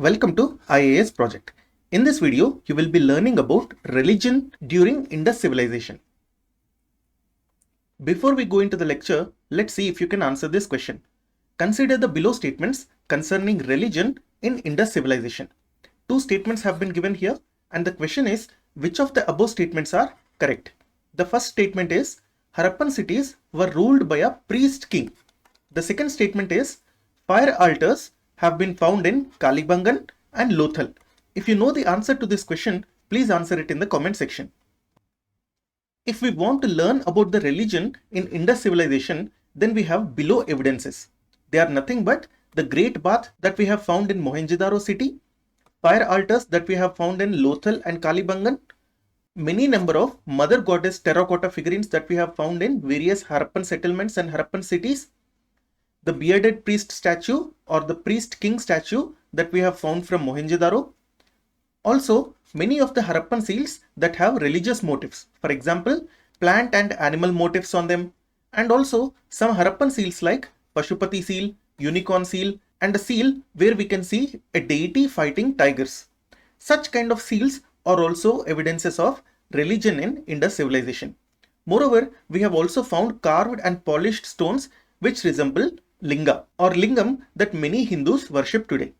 Welcome to IAS project. In this video, you will be learning about religion during Indus Civilization. Before we go into the lecture, let's see if you can answer this question. Consider the below statements concerning religion in Indus Civilization. Two statements have been given here and the question is, which of the above statements are correct? The first statement is, Harappan cities were ruled by a priest king. The second statement is, fire altars have been found in Kalibangan and Lothal. If you know the answer to this question, please answer it in the comment section. If we want to learn about the religion in Indus Civilization, then we have below evidences. They are nothing but the great bath that we have found in Mohenjo-daro city, fire altars that we have found in Lothal and Kalibangan, many number of mother goddess terracotta figurines that we have found in various Harappan settlements and Harappan cities, the bearded priest statue or the priest king statue that we have found from Mohenjo-daro. Also, many of the Harappan seals that have religious motifs, for example, plant and animal motifs on them, and also some Harappan seals like Pashupati seal, unicorn seal, and a seal where we can see a deity fighting tigers. Such kind of seals are also evidences of religion in Indus Civilization. Moreover, we have also found carved and polished stones which resemble linga or lingam that many Hindus worship today.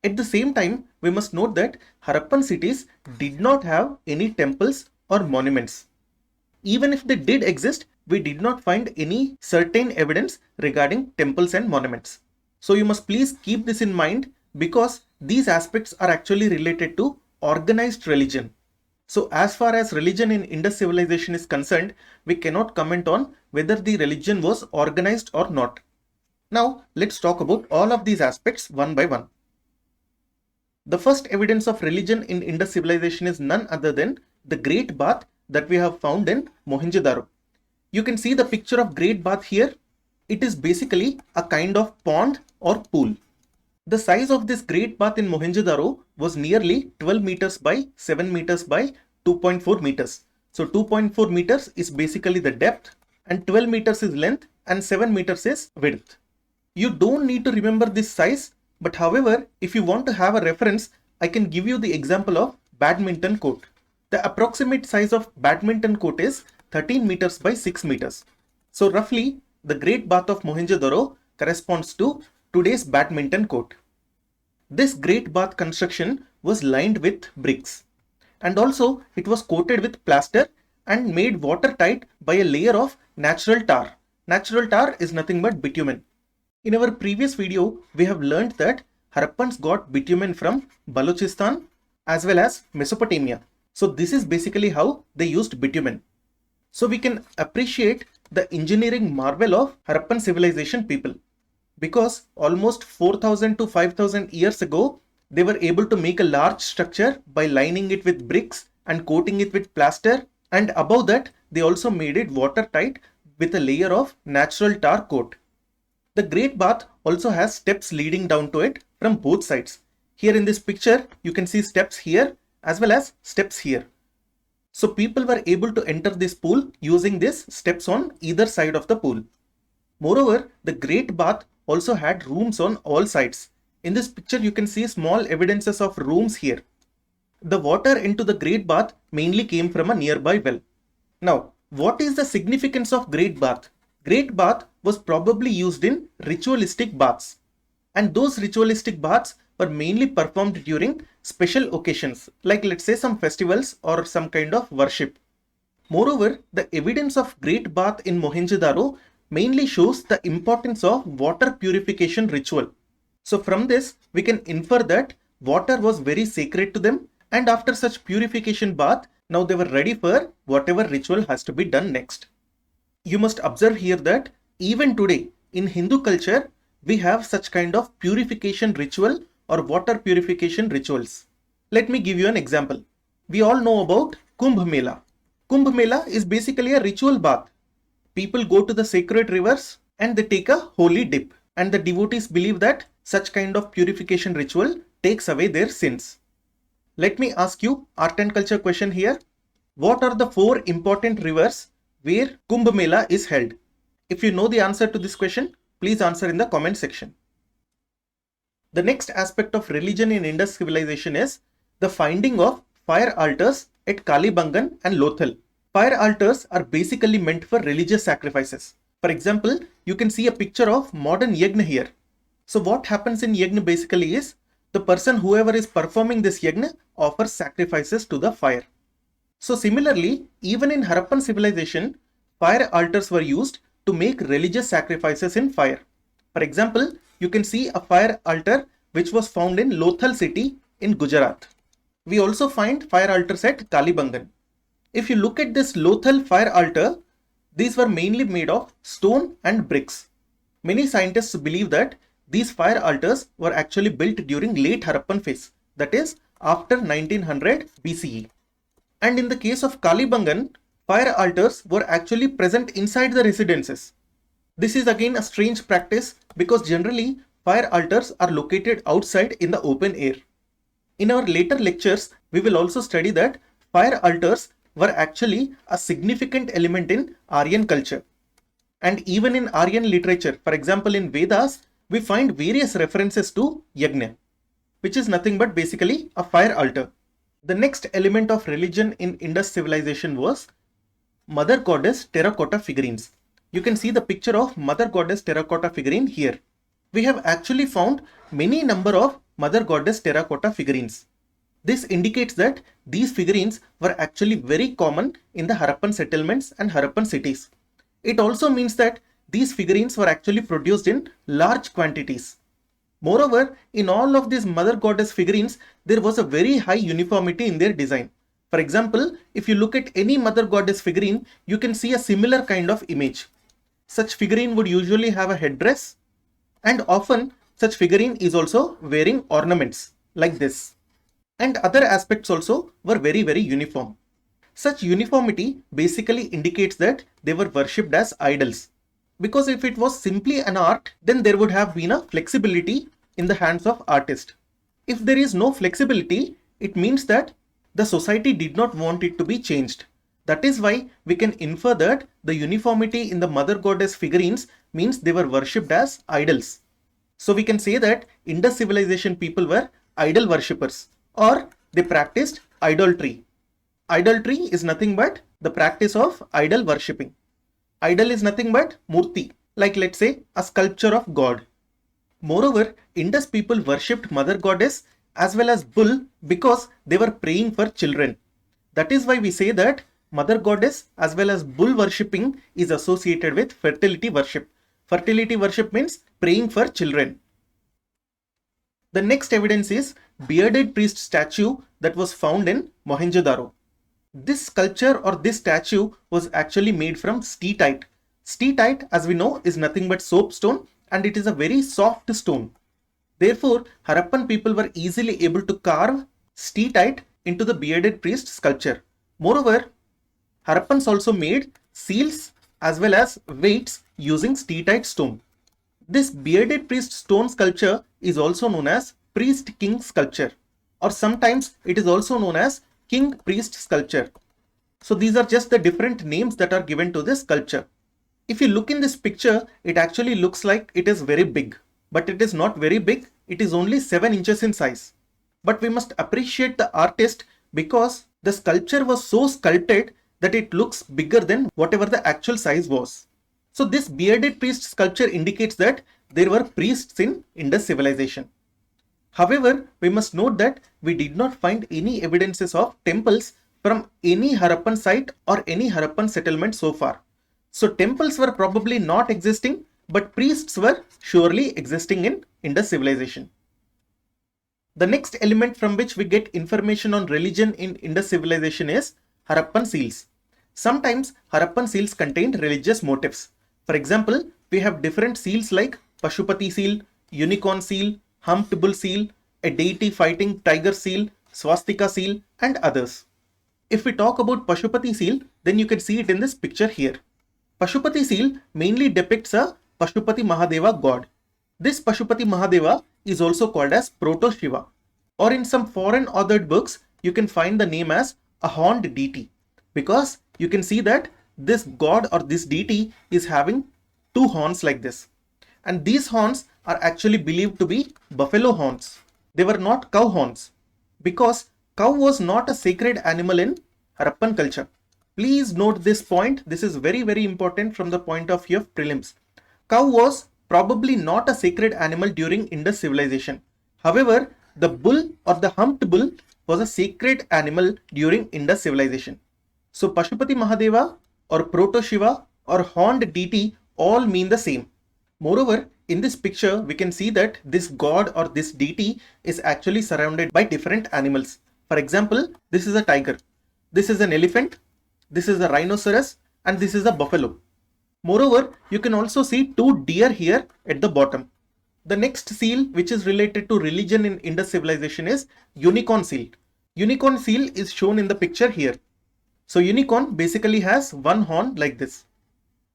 At the same time, we must note that Harappan cities did not have any temples or monuments. Even if they did exist, we did not find any certain evidence regarding temples and monuments. So you must please keep this in mind because these aspects are actually related to organized religion. So as far as religion in Indus Civilization is concerned, we cannot comment on whether the religion was organized or not. Now let's talk about all of these aspects one by one. The first evidence of religion in Indus Civilization is none other than the Great Bath that we have found in Mohenjo-daro. You can see the picture of Great Bath here. It is basically a kind of pond or pool. The size of this Great Bath in Mohenjo-daro was nearly 12 meters by 7 meters by 2.4 meters. So 2.4 meters is basically the depth and 12 meters is length and 7 meters is width. You don't need to remember this size, but however, if you want to have a reference, I can give you the example of badminton court. The approximate size of badminton court is 13 meters by 6 meters. So roughly, the Great Bath of Mohenjo-daro corresponds to today's badminton court. This Great Bath construction was lined with bricks and also it was coated with plaster and made watertight by a layer of natural tar. Natural tar is nothing but bitumen. In our previous video, we have learned that Harappans got bitumen from Balochistan as well as Mesopotamia. So this is basically how they used bitumen. So we can appreciate the engineering marvel of Harappan civilization people because almost 4000 to 5000 years ago, they were able to make a large structure by lining it with bricks and coating it with plaster, and above that, they also made it watertight with a layer of natural tar coat. The Great Bath also has steps leading down to it from both sides. Here in this picture, you can see steps here as well as steps here. So people were able to enter this pool using these steps on either side of the pool. Moreover, the Great Bath also had rooms on all sides. In this picture, you can see small evidences of rooms here. The water into the Great Bath mainly came from a nearby well. Now, what is the significance of Great Bath? Great Bath was probably used in ritualistic baths, and those ritualistic baths were mainly performed during special occasions like let's say some festivals or some kind of worship. Moreover, the evidence of Great Bath in Mohenjo-daro mainly shows the importance of water purification ritual. So from this we can infer that water was very sacred to them, and after such purification bath, now they were ready for whatever ritual has to be done next. You must observe here that even today in Hindu culture, we have such kind of purification ritual or water purification rituals. Let me give you an example. We all know about Kumbh Mela. Kumbh Mela is basically a ritual bath. People go to the sacred rivers and they take a holy dip, and the devotees believe that such kind of purification ritual takes away their sins. Let me ask you art and culture question here. What are the 4 important rivers where Kumbh Mela is held? If you know the answer to this question, please answer in the comment section. The next aspect of religion in Indus civilization is the finding of fire altars at Kalibangan and Lothal. Fire altars are basically meant for religious sacrifices. For example, you can see a picture of modern yagna here. So what happens in yagna basically is the person whoever is performing this yagna offers sacrifices to the fire. So similarly, even in Harappan civilization, fire altars were used to make religious sacrifices in fire. For example, you can see a fire altar which was found in Lothal city in Gujarat. We also find fire altars at Kalibangan. If you look at this Lothal fire altar, these were mainly made of stone and bricks. Many scientists believe that these fire altars were actually built during late Harappan phase, that is after 1900 BCE. And in the case of Kalibangan, fire altars were actually present inside the residences. This is again a strange practice because generally fire altars are located outside in the open air. In our later lectures, we will also study that fire altars were actually a significant element in Aryan culture. And even in Aryan literature, for example in Vedas, we find various references to yagna, which is nothing but basically a fire altar. The next element of religion in Indus civilization was Mother Goddess terracotta figurines. You can see the picture of Mother Goddess terracotta figurine here. We have actually found many number of Mother Goddess terracotta figurines. This indicates that these figurines were actually very common in the Harappan settlements and Harappan cities. It also means that these figurines were actually produced in large quantities. Moreover, in all of these Mother Goddess figurines, there was a very high uniformity in their design. For example, if you look at any Mother Goddess figurine, you can see a similar kind of image. Such figurine would usually have a headdress, and often such figurine is also wearing ornaments like this. And other aspects also were very uniform. Such uniformity basically indicates that they were worshipped as idols. Because if it was simply an art, then there would have been a flexibility in the hands of artists. If there is no flexibility, it means that the society did not want it to be changed. That is why we can infer that the uniformity in the Mother Goddess figurines means they were worshipped as idols. So we can say that Indus civilization people were idol worshippers, or they practiced idolatry. Idolatry is nothing but the practice of idol worshipping. Idol is nothing but murti, like let's say a sculpture of God. Moreover, Indus people worshipped Mother Goddess as well as bull because they were praying for children. That is why we say that Mother Goddess as well as bull worshipping is associated with fertility worship. Fertility worship means praying for children. The next evidence is bearded priest statue that was found in Mohenjo-daro. This sculpture or this statue was actually made from steatite. Steatite, as we know, is nothing but soapstone, and it is a very soft stone. Therefore, Harappan people were easily able to carve steatite into the bearded priest sculpture. Moreover, Harappans also made seals as well as weights using steatite stone. This bearded priest stone sculpture is also known as priest king sculpture, or sometimes it is also known as king priest sculpture. So these are just the different names that are given to this sculpture. If you look in this picture, it actually looks like it is very big, but it is not very big. It is only 7 inches in size. But we must appreciate the artist because the sculpture was so sculpted that it looks bigger than whatever the actual size was. So this bearded priest sculpture indicates that there were priests in Indus civilization. However, we must note that we did not find any evidences of temples from any Harappan site or any Harappan settlement so far. So temples were probably not existing, but priests were surely existing in Indus civilization. The next element from which we get information on religion in Indus civilization is Harappan seals. Sometimes Harappan seals contained religious motifs. For example, we have different seals like Pashupati seal, unicorn seal, humped bull seal, a deity fighting tiger seal, swastika seal, and others. If we talk about Pashupati seal, then you can see it in this picture here. Pashupati seal mainly depicts a Pashupati Mahadeva god. This Pashupati Mahadeva is also called as Proto Shiva, or in some foreign authored books, you can find the name as a horned deity, because you can see that this god or this deity is having 2 horns like this. and these horns are actually believed to be buffalo horns. They were not cow horns, because cow was not a sacred animal in Harappan culture. Please note this point. This is very, very important from the point of view of prelims. Cow was probably not a sacred animal during Indus civilization. However, the bull or the humped bull was a sacred animal during Indus civilization. So Pashupati Mahadeva or Proto Shiva or horned deity all mean the same. Moreover, in this picture, we can see that this god or this deity is actually surrounded by different animals. For example, this is a tiger, this is an elephant, this is a rhinoceros, and this is a buffalo. Moreover, you can also see two deer here at the bottom. The next seal which is related to religion in Indus civilization is unicorn seal. Unicorn seal is shown in the picture here. So unicorn basically has one horn like this.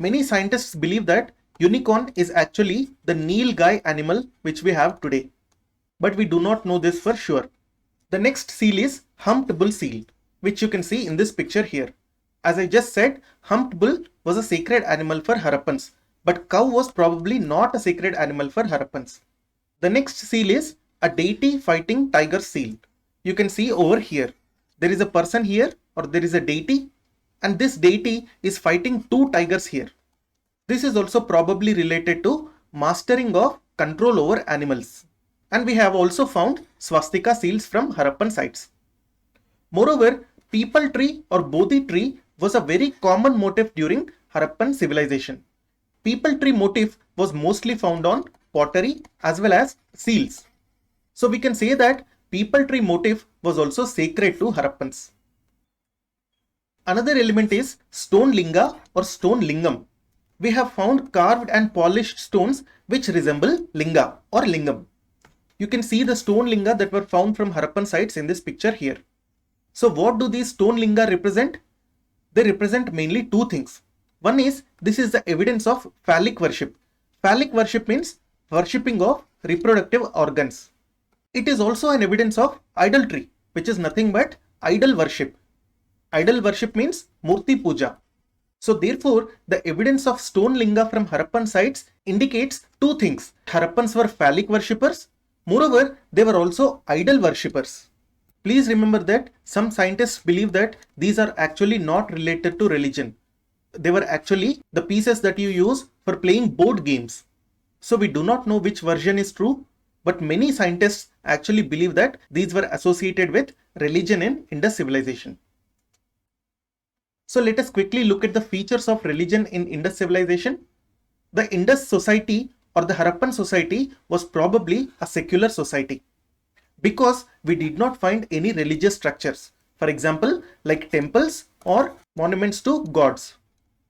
Many scientists believe that unicorn is actually the Nilgai animal which we have today. But we do not know this for sure. The next seal is humped bull seal, which you can see in this picture here. As I just said, humped bull was a sacred animal for Harappans, but cow was probably not a sacred animal for Harappans. The next seal is a deity fighting tiger seal. You can see over here, there is a person here or there is a deity, and this deity is fighting two tigers here. This is also probably related to mastering of control over animals. And we have also found swastika seals from Harappan sites. Moreover, peepal tree or bodhi tree was a very common motif during Harappan civilization. Peepal tree motif was mostly found on pottery as well as seals. So we can say that peepal tree motif was also sacred to Harappans. Another element is stone linga or stone lingam. We have found carved and polished stones which resemble linga or lingam. You can see the stone linga that were found from Harappan sites in this picture here. So what do these stone linga represent? They represent mainly two things. One is, this is the evidence of phallic worship. Phallic worship means worshipping of reproductive organs. It is also an evidence of idolatry, which is nothing but idol worship. Idol worship means murti puja. So therefore, the evidence of stone linga from Harappan sites indicates two things. Harappans were phallic worshippers. Moreover, they were also idol worshippers. Please remember that some scientists believe that these are actually not related to religion. They were actually the pieces that you use for playing board games. So we do not know which version is true, but many scientists actually believe that these were associated with religion in Indus civilization. So let us quickly look at the features of religion in Indus civilization. The Indus society or the Harappan society was probably a secular society, because we did not find any religious structures. For example, like temples or monuments to gods.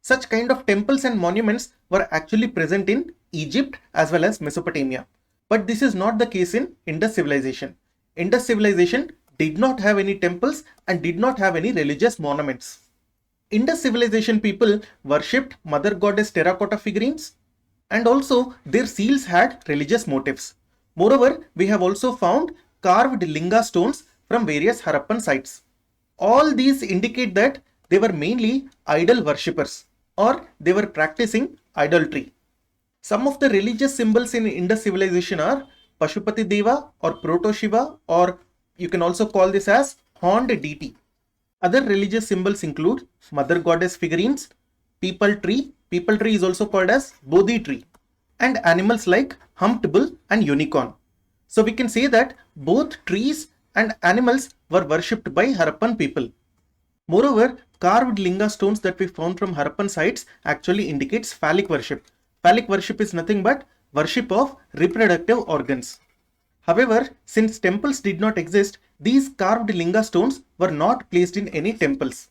Such kind of temples and monuments were actually present in Egypt as well as Mesopotamia. But this is not the case in Indus civilization. Indus civilization did not have any temples and did not have any religious monuments. Indus civilization people worshipped mother goddess terracotta figurines, and also their seals had religious motifs. Moreover, we have also found carved linga stones from various Harappan sites. All these indicate that they were mainly idol worshippers, or they were practicing idolatry. Some of the religious symbols in Indus civilization are Pashupati Deva or Proto Shiva, or you can also call this as horned deity. Other religious symbols include mother goddess figurines, peepal tree is also called as bodhi tree, and animals like humped bull and unicorn. So we can say that both trees and animals were worshipped by Harappan people. Moreover, carved linga stones that we found from Harappan sites actually indicates phallic worship. Phallic worship is nothing but worship of reproductive organs. However, since temples did not exist, these carved linga stones were not placed in any temples.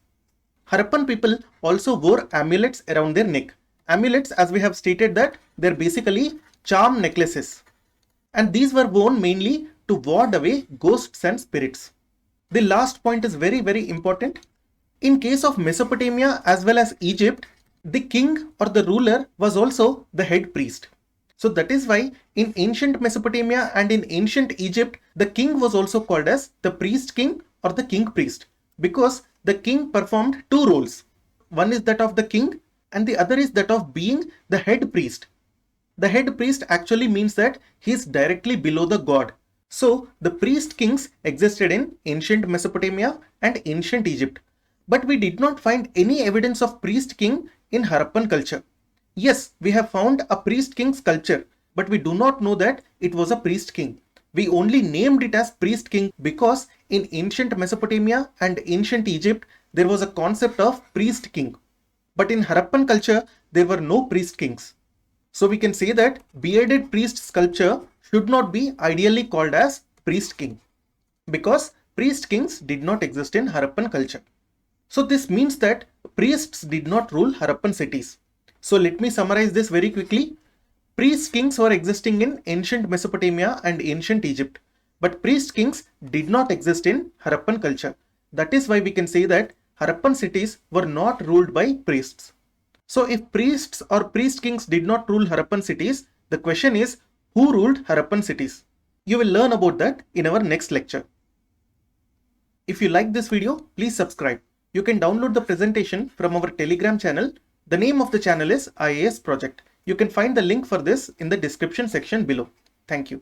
Harappan people also wore amulets around their neck. Amulets, as we have stated, that they're basically charm necklaces. And these were worn mainly to ward away ghosts and spirits. The last point is very, very important. In case of Mesopotamia as well as Egypt, the king or the ruler was also the head priest. So that is why in ancient Mesopotamia and in ancient Egypt, the king was also called as the priest king or the king priest, because the king performed two roles. One is that of the king and the other is that of being the head priest. The head priest actually means that he is directly below the god. So the priest kings existed in ancient Mesopotamia and ancient Egypt. But we did not find any evidence of priest king in Harappan culture. Yes, we have found a priest king sculpture, but we do not know that it was a priest king. We only named it as priest king because in ancient Mesopotamia and ancient Egypt, there was a concept of priest king. But in Harappan culture, there were no priest kings. So we can say that bearded priest sculpture should not be ideally called as priest king because priest kings did not exist in Harappan culture. So this means that priests did not rule Harappan cities. So let me summarize this very quickly. Priest kings were existing in ancient Mesopotamia and ancient Egypt, but priest kings did not exist in Harappan culture. That is why we can say that Harappan cities were not ruled by priests. So if priests or priest kings did not rule Harappan cities, the question is, who ruled Harappan cities? You will learn about that in our next lecture. If you like this video, please subscribe. You can download the presentation from our Telegram channel. The name of the channel is IAS Project. You can find the link for this in the description section below. Thank you.